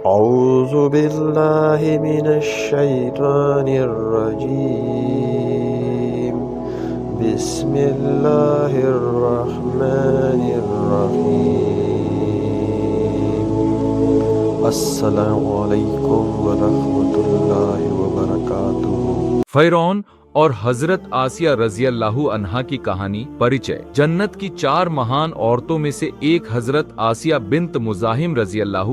أعوذ بالله من الشيطان الرجيم بسم الله الرحمن الرحيم السلام علیکم ورحمۃ اللہ وبرکاتہ۔ فرعون اور حضرت آسیہ رضی اللہ عنہا کی کہانی پریچے۔ جنت کی 4 مہان عورتوں میں سے ایک حضرت آسیہ بنت مزاحم رضی اللہ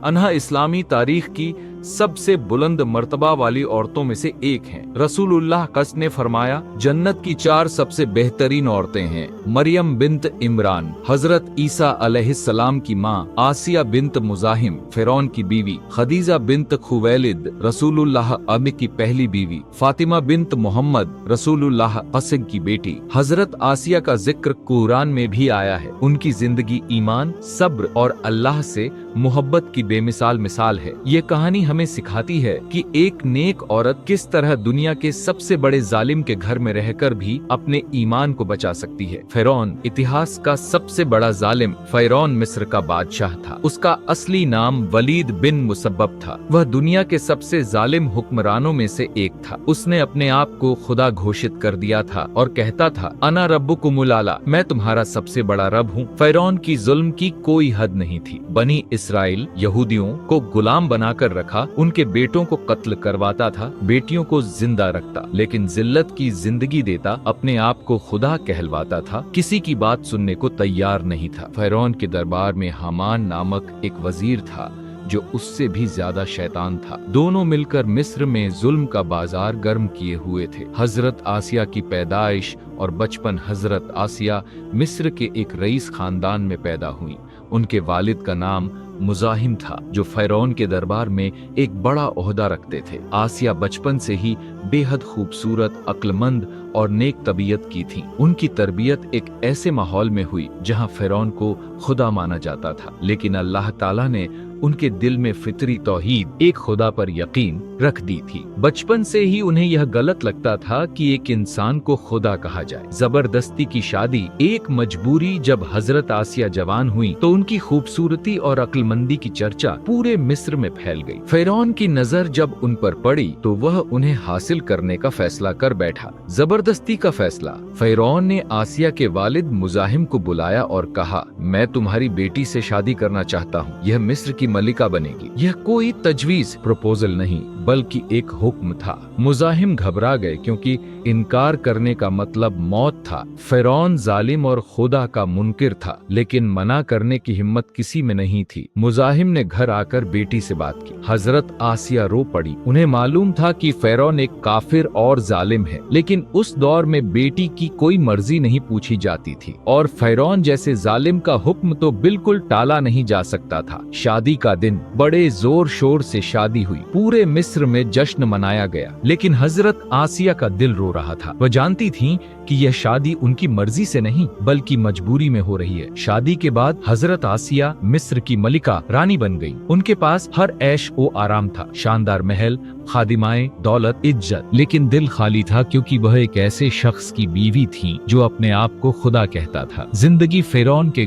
عنہا اسلامی تاریخ کی سب سے بلند مرتبہ والی عورتوں میں سے ایک ہیں۔ رسول اللہ قص نے فرمایا، جنت کی 4 سب سے بہترین عورتیں ہیں: مریم بنت عمران، حضرت عیسیٰ علیہ السلام کی ماں آسیہ بنت مزاحم، فرعون کی بیوی، خدیجہ بنت خویلد، رسول اللہ ابی کی پہلی بیوی، فاطمہ بنت محمد، رسول اللہ قاسم کی بیٹی۔ حضرت آسیہ کا ذکر قرآن میں بھی آیا ہے۔ ان کی زندگی ایمان، صبر اور اللہ سے محبت کی بے مثال ہے۔ یہ کہانی ہمیں سکھاتی ہے کہ ایک نیک عورت کس طرح دنیا کے سب سے بڑے ظالم کے گھر میں رہ کر بھی اپنے ایمان کو بچا سکتی ہے۔ فرعون اتہاس کا سب سے بڑا ظالم فرعون مصر کا بادشاہ تھا۔ اس کا اصلی نام ولید بن مسبب تھا۔ وہ دنیا کے سب سے ظالم حکمرانوں میں سے ایک تھا۔ اس نے اپنے آپ کو خدا گھوشت کر دیا تھا اور کہتا تھا، انا ربکم الاعلی، میں تمہارا سب سے بڑا رب ہوں۔ فرعون کی ظلم کی کوئی حد نہیں تھی۔ بنی اسرائیل یہودیوں کو غلام بنا کر رکھا، ان کے بیٹوں کو قتل کرواتا تھا، بیٹیوں کو زندہ رکھتا، لیکن ذلت کی زندگی دیتا، اپنے آپ کو خدا کہلواتا تھا، کسی کی بات سننے کو تیار نہیں تھا۔ فرعون کے دربار میں حامان نامک ایک وزیر تھا جو اس سے بھی زیادہ شیطان تھا۔ دونوں مل کر مصر میں ظلم کا بازار گرم کیے ہوئے تھے۔ حضرت آسیہ کی پیدائش اور بچپن۔ حضرت آسیہ مصر کے ایک رئیس خاندان میں پیدا ہوئی۔ ان کے والد کا نام مزاحم تھا جو فرعون کے دربار میں ایک بڑا عہدہ رکھتے تھے۔ آسیہ بچپن سے ہی بے حد خوبصورت، عقل مند اور نیک طبیعت کی تھی۔ ان کی تربیت ایک ایسے ماحول میں ہوئی جہاں فرعون کو خدا مانا جاتا تھا، لیکن اللہ تعالیٰ نے ان کے دل میں فطری توحید، ایک خدا پر یقین رکھ دی تھی۔ بچپن سے ہی انہیں یہ غلط لگتا تھا کہ ایک انسان کو خدا کہا جائے۔ زبردستی کی شادی ایک مجبوری۔ جب حضرت آسیہ جوان ہوئی تو ان کی خوبصورتی اور عقل مندی کی چرچا پورے مصر میں پھیل گئی۔ فرعون کی نظر جب ان پر پڑی تو وہ انہیں حاصل کرنے کا فیصلہ کر بیٹھا۔ زبردستی کا فیصلہ۔ فرعون نے آسیہ کے والد مزاحم کو بلایا اور کہا، میں تمہاری بیٹی سے شادی کرنا چاہتا ہوں، یہ مصر کی ملکہ بنے گی۔ یہ کوئی تجویز، پروپوزل نہیں، بلکہ ایک حکم تھا۔ مزاحم گھبرا گئے کیونکہ انکار کرنے کا مطلب موت تھا۔ فرعون ظالم اور خدا کا منکر تھا، لیکن منع کرنے کی ہمت کسی میں نہیں تھی۔ مزاحم نے گھر آ کر بیٹی سے بات کی۔ حضرت آسیہ رو پڑی۔ انہیں معلوم تھا کہ فرعون ایک کافر اور ظالم ہے، لیکن اس دور میں بیٹی کی کوئی مرضی نہیں پوچھی جاتی تھی، اور فرعون جیسے ظالم کا حکم تو بالکل ٹالا نہیں جا سکتا تھا۔ شادی کا دن بڑے زور شور سے شادی ہوئی۔ پورے مصر میں جشن منایا گیا، لیکن حضرت آسیہ کا دل رو رہا تھا۔ وہ جانتی تھیں کہ یہ شادی ان کی مرضی سے نہیں بلکہ مجبوری میں ہو رہی ہے۔ شادی کے بعد حضرت آسیہ مصر کی ملکہ رانی بن گئی۔ ان کے پاس ہر عیش و آرام تھا، شاندار محل، خادمائیں، دولت، عزت، لیکن دل خالی تھا کیونکہ وہ ایک ایسے شخص کی بیوی تھی جو اپنے آپ کو خدا کہتا تھا۔ زندگی فرعون کے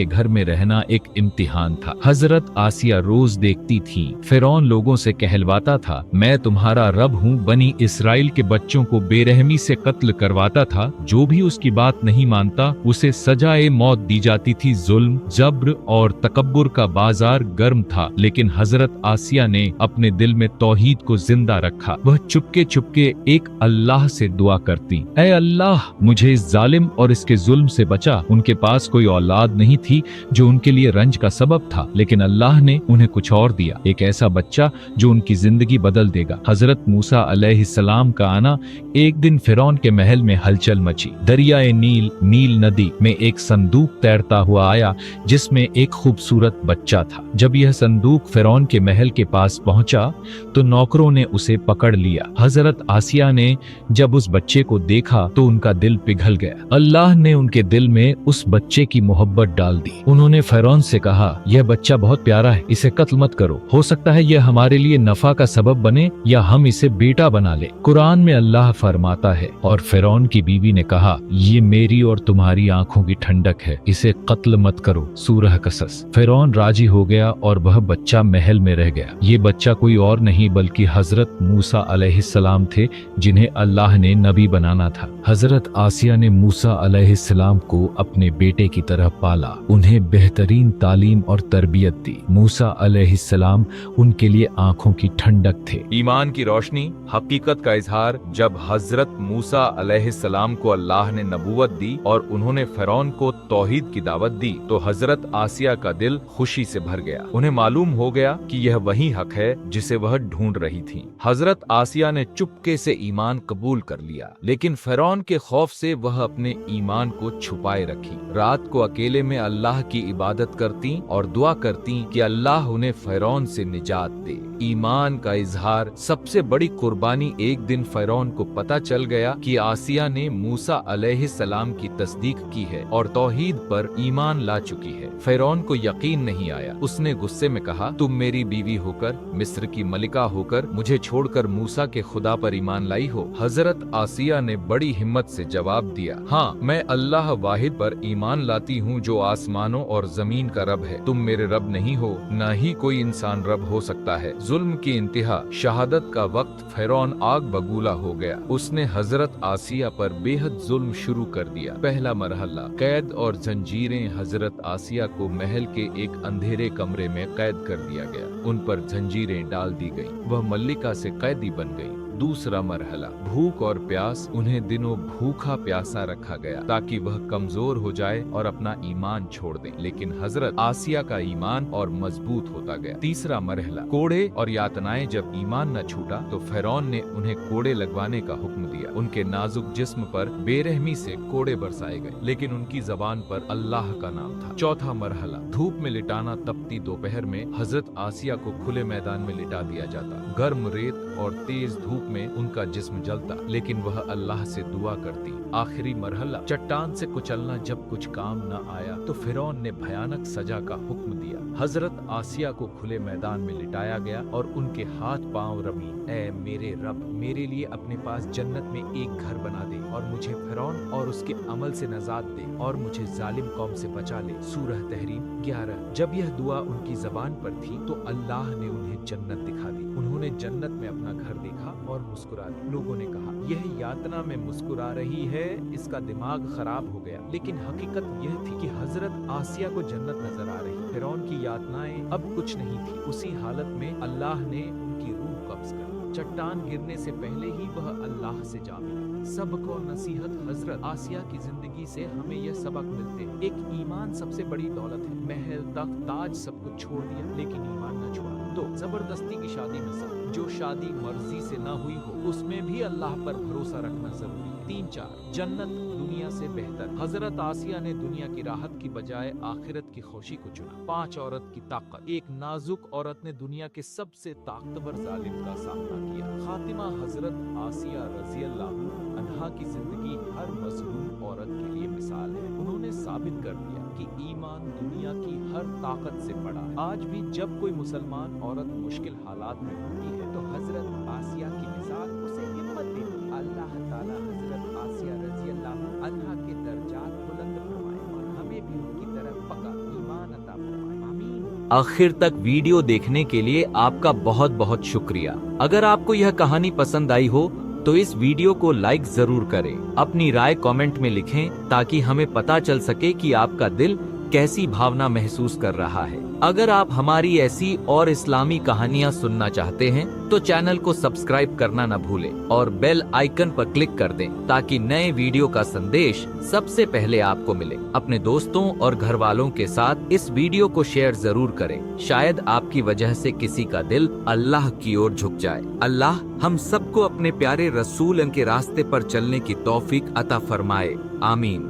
گھر میں رہنا ایک امتحان تھا۔ حضرت آسیہ روز دیکھتی تھی فرعون لوگوں سے کہلواتا تھا، میں تمہارا رب ہوں، بنی اسرائیل کے بچوں کو بے رحمی سے قتل کرواتا تھا، جو بھی اس کی بات نہیں مانتا اسے سزائے موت دی جاتی تھی۔ ظلم، جبر اور تکبر کا بازار گرم تھا، لیکن حضرت آسیہ نے اپنے دل میں توحید کو زندہ رکھا۔ وہ چپکے چپکے ایک اللہ سے دعا کرتی، اے اللہ مجھے اس ظالم اور اس کے ظلم سے بچا۔ ان کے پاس کوئی اولاد نہیں تھی جو ان کے لیے رنج کا سبب تھا، لیکن اللہ نے انہیں کچھ اور دیا، ایک ایسا بچہ جو ان کی زندگی بدل دے گا۔ حضرت موسیٰ علیہ السلام کا آنا۔ ایک دن فرعون کے محل میں ہلچل مچی۔ دریائے نیل ندی میں ایک صندوق تیرتا ہوا آیا جس میں ایک خوبصورت بچہ تھا۔ جب یہ صندوق فرعون کے محل کے پاس پہنچا तो नौकरों ने उसे पकड़ लिया। हजरत आसिया ने जब उस बच्चे को देखा तो उनका दिल पिघल गया। अल्लाह ने उनके दिल में उस बच्चे की मोहब्बत डाल दी। उन्होंने फिरौन से कहा, यह बच्चा बहुत प्यारा है, इसे कत्ल मत करो, हो सकता है यह हमारे लिए नफा का सबब बने या हम इसे बेटा बना ले। कुरान में अल्लाह फरमाता है, और फिरौन की बीवी ने कहा, ये मेरी और तुम्हारी आंखों की ठंडक है, इसे कत्ल मत करो। सूरह कसस। फिरौन राजी हो गया और वह बच्चा महल में रह गया। ये बच्चा कोई और नहीं बल्कि हजरत मूसा अलैहिस्सलाम थे, जिन्हें अल्लाह ने नबी बनाना था। हजरत आसिया ने मूसा अलैहिस्सलाम को अपने बेटे की तरह पाला, उन्हें बेहतरीन तालीम और तरबियत दी। मूसा अलैहिस्सलाम उनके लिए आंखों की ठंडक थे। ईमान की रोशनी, हकीकत का इजहार। जब हजरत मूसा अलैहिस्सलाम को अल्लाह ने नबूवत दी और उन्होंने फिरौन को तौहीद की दावत दी तो हजरत आसिया का दिल खुशी से भर गया। उन्हें मालूम हो गया कि यह वही हक है जिसे वह ढूंढ रही थी। हजरत आसिया ने चुपके से ईमान कबूल कर लिया, लेकिन फिरौन के खौफ से वह अपने ईमान को छुपाए रखी। रात को अकेले में अल्लाह की इबादत करती और दुआ करती कि अल्लाह उन्हें फिरौन से निजात दे। ईमान का इजहार, सबसे बड़ी कुर्बानी। एक दिन फिरौन को पता चल गया कि आसिया ने मूसा अलैहिस्सलाम की तस्दीक की है और तौहीद पर ईमान ला चुकी है। फिरौन को यकीन नहीं आया। उसने गुस्से में कहा, तुम मेरी बीवी होकर, मिस्र की मलिका होकर मुझे छोड़कर मूसा के खुदा पर ईमान लाई हो। हजरत आसिया ने बड़ी हिम्मत से जवाब दिया, हाँ, मैं अल्लाह वाहिद पर ईमान लाती हूँ जो आसमानों और जमीन का रब है। तुम मेरे रब नहीं हो, न ही कोई इंसान रब हो सकता है। जुल्म की इंतहा, शहादत का वक्त। फिरौन आग बगूला हो गया। उसने हजरत आसिया पर बेहद जुल्म शुरू कर दिया। पहला मरहला, कैद और जंजीरें। हजरत आसिया को महल के एक अंधेरे कमरे में कैद कर दिया गया। उन पर जंजीरें डाल दी गईं। वह मल्लिका से कैदी बन गई। दूसरा मरहला, भूख और प्यास। उन्हें दिनों भूखा प्यासा रखा गया ताकि वह कमजोर हो जाए और अपना ईमान छोड़ दें, लेकिन हजरत आसिया का ईमान और मजबूत होता गया। तीसरा मरहला, कोड़े और यातनाएं। जब ईमान न छूटा तो फिरौन ने उन्हें कोड़े लगवाने का हुक्म दिया। उनके नाजुक जिस्म पर बेरहमी से कोड़े बरसाए गए, लेकिन उनकी जबान पर अल्लाह का नाम था। चौथा मरहला, धूप में लिटाना। तपती दोपहर में हजरत आसिया को खुले मैदान में लिटा दिया जाता। गर्म रेत और तेज धूप में उनका जिस्म जलता, लेकिन वह अल्लाह से दुआ करती। आखिरी मरहला, चट्टान से कुचलना। जब कुछ काम न आया तो फिरौन ने भयानक सजा का हुक्म दिया। हजरत आसिया को खुले मैदान में लिटाया गया और उनके हाथ पांव रमी, ऐ मेरे रब, मेरे लिए अपने पास जन्नत में एक घर बना दे और मुझे फिरौन और उसके अमल से नजात दे और मुझे जालिम कौम से बचा ले। सूरह तहरीम 11। जब यह दुआ उनकी जबान पर थी तो अल्लाह ने उन्हें जन्नत दिखा दी। उन्होंने जन्नत में अपना घर देखा और मुस्कुरा दी। लोगों ने कहा, यह यातना में मुस्कुरा रही है, इसका दिमाग खराब हो गया। लेकिन हकीकत यह थी कि हजरत आसिया को जन्नत नजर आ रही। फिरौन की यातनाएं अब कुछ नहीं थी। उसी हालत में अल्लाह ने उनकी रूह कब्ज कर ली। चट्टान गिरने से पहले ही वह अल्लाह से जा मिली। सबको नसीहत, हजरत आसिया की जिंदगी से हमें यह सबक मिलते हैं। एक ईमान सबसे बड़ी दौलत है। महल, तख्त, ताज सब कुछ छोड़ दिया लेकिन ईमान न छोड़ा। तो जबरदस्ती की शादी में सब, जो शादी मर्जी से न हुई हो उसमें भी अल्लाह पर भरोसा रखना जरूरी है। 3-4, जन्नत दुनिया से बेहतर। हजरत आसिया ने दुनिया की राहत की बजाय आखिरत की खुशी को चुना। 5, औरत की ताकत। एक नाजुक औरत ने दुनिया के सबसे ताकतवर जालिम का सामना किया। खातिमा, हजरत आसिया रज़ियल्लाहु अन्हा की जिंदगी हर मजलूम औरत के लिए मिसाल है। उन्होंने साबित कर दिया कि ईमान दुनिया की हर ताकत से बड़ा है। आज भी जब कोई मुसलमान औरत मुश्किल हालात में होती है तो हजरत आसिया की मिसाल उसे हिम्मत देती है। अल्लाह ताला हजरत आसिया रज़ियल्लाहु अन्हा के दर्जात बुलंद फरमाए और हमें भी उनकी तरह पक्का ईमान अता फरमाए। आमीन। आखिर तक वीडियो देखने के लिए आपका बहुत बहुत शुक्रिया। अगर आपको यह कहानी पसंद आई हो तो इस वीडियो को लाइक जरूर करें। अपनी राय कमेंट में लिखें ताकि हमें पता चल सके कि आपका दिल कैसी भावना महसूस कर रहा है। अगर आप हमारी ऐसी और इस्लामी कहानियाँ सुनना चाहते हैं तो चैनल को सब्सक्राइब करना न भूलें और बेल आइकन पर क्लिक कर दें ताकि नए वीडियो का संदेश सबसे पहले आपको मिले। अपने दोस्तों और घर वालों के साथ इस वीडियो को शेयर जरूर करें। शायद आपकी वजह से किसी का दिल अल्लाह की ओर झुक जाए। अल्लाह हम सबको अपने प्यारे रसूल के रास्ते पर चलने की तौफीक अता फरमाए। आमीन।